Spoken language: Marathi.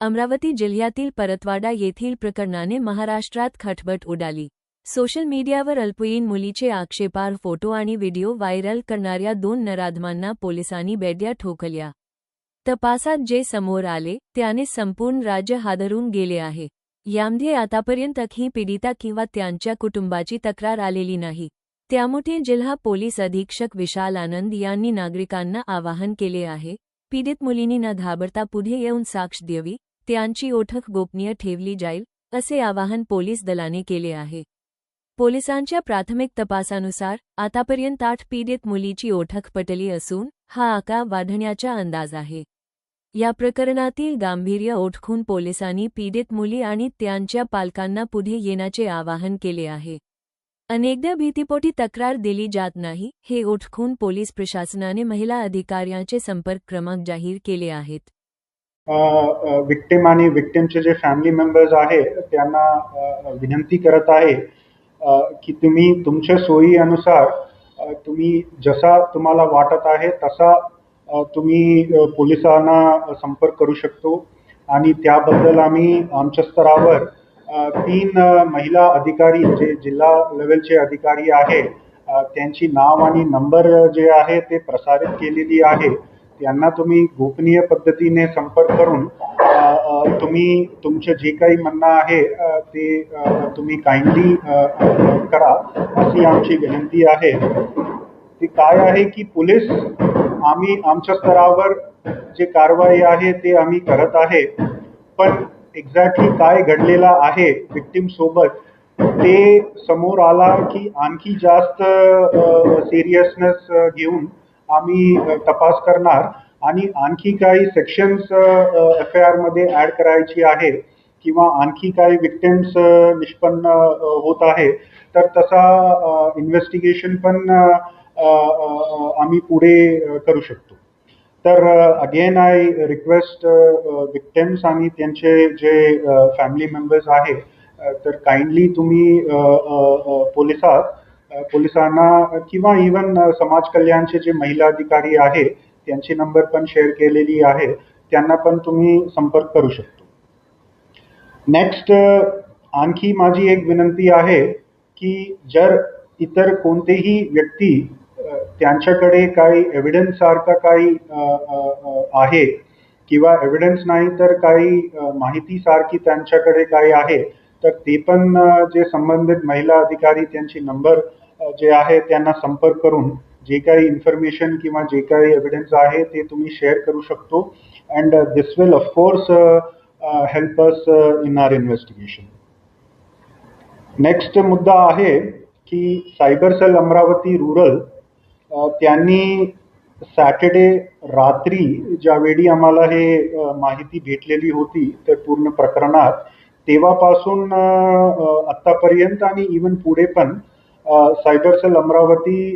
अमरावती जिल्ह्यातील परतवाडा येथील प्रकरणाने महाराष्ट्रात खळबळ उडाली। सोशल मीडियावर अल्पवयीन मुलीचे आक्षेपार्ह फोटो आणि व्हिडिओ व्हायरल करणाऱ्या 2 नराधमांना पोलिसांनी बेड्या ठोकल्या। तपासात जे समोर आले त्याने संपूर्ण राज्य हादरून गेले आहे। यामध्ये आतापर्यंत ही पीडिता किंवा त्यांच्या कुटुंबाची तक्रार आलेली नाही। त्यामुळे जिल्हा पोलीस अधीक्षक विशाल आनंद यांनी नागरिकांना आवाहन केले आहे, पीडित मुलींनी न घाबरता पुढे येऊन साक्ष द्यावी, त्यांची ओळख गोपनीय ठेवली जाईल, असे आवाहन पोलीस दलाने केले आहे। पोलिसांच्या प्राथमिक तपासानुसार आतापर्यंत 8 पीडित मुलीची ओळख पटली असून हा आकडा वाढण्याचा अंदाज आहे। या प्रकरणातील गांभीर्य ओळखून पोलिसांनी पीडित मुली आणि त्यांच्या पालकांना पुढे येण्याचे आवाहन केले आहे। अनेकदा भीतीपोटी तक्रार दिली जात नाही, हे ओळखून पोलीस प्रशासनाने महिला अधिकाऱ्यांचे संपर्क क्रमांक जाहीर केले आहेत। विक्टिम आणि विक्टिमचे जे फॅमिली मेंबर्स आहे त्यांना विनंती करत आहे की तुम्ही तुमच्या सोयीनुसार तुम्ही जसा तुम्हाला वाटत आहे तसा तुम्ही पोलिसांना संपर्क करू शकतो आणि त्याबद्दल आम्ही आमच्या स्तरावर 3 महिला अधिकारी जे जिल्हा लेवलचे अधिकारी आहे त्यांची नाव आणि नंबर जे आहे ते प्रसारित केलेली आहे। त्यांना तुम्ही गोपनीय पद्धतीने संपर्क करून तुम्ही तुमचे जे काही म्हणणं आहे ते तुम्ही काइंडली करा, अशी आमची विनंती आहे। ती काय आहे की पोलीस आम्ही आमच्या स्तरावर जे कारवाई आहे ते आम्ही करत आहे, पण एक्झॅक्टली काय घडलेलं आहे विक्टिम सोबत ते समोर आला की आणखी जास्त सिरियसनेस घेऊन आम्ही तपास करणार आणि आणखी काही सेक्शन्स FIR मध्ये ऍड करायची आहे किंवा आणखी काही विक्टिम्स निष्पन्न होत आहे तर तसा इन्व्हेस्टिगेशन पण आम्ही पुढे करू शकतो। तर अगेन आय रिक्वेस्ट विक्टिम्स आणि त्यांचे जे फॅमिली मेंबर्स आहे तर काइंडली तुम्ही पोलिसांना किंवा इवन समाज कल्याणचे जे महिला अधिकारी आहे त्यांची नंबर पण शेअर केलेली आहे, त्यांना पण तुम्ही संपर्क करू शकतो। नेक्स्ट आणखी माझी एक विनंती आहे की जर इतर कोणतेही व्यक्ती त्यांच्याकडे काही एव्हिडन्स सारखा काही आहे किंवा एव्हिडन्स नाही तर काही माहिती सारखी त्यांच्याकडे काही आहे तर ते पण जे संबंधित महिला अधिकारी त्यांची नंबर जे आहे त्यांना संपर्क करून जे काही इन्फॉर्मेशन किंवा जे काही एव्हिडन्स आहे ते तुम्ही शेअर करू शकतो and this will of course help us in our investigation. Next मुद्दा आहे की सायबर सेल अमरावती रूरल त्यांनी सॅटर्डे रात्री ज्यावेळी आम्हाला हे माहिती भेटलेली होती तर पूर्ण प्रकरणात तेव्हापासून आतापर्यंत आणि इवन पुढे पण सायबर सेल अमरावती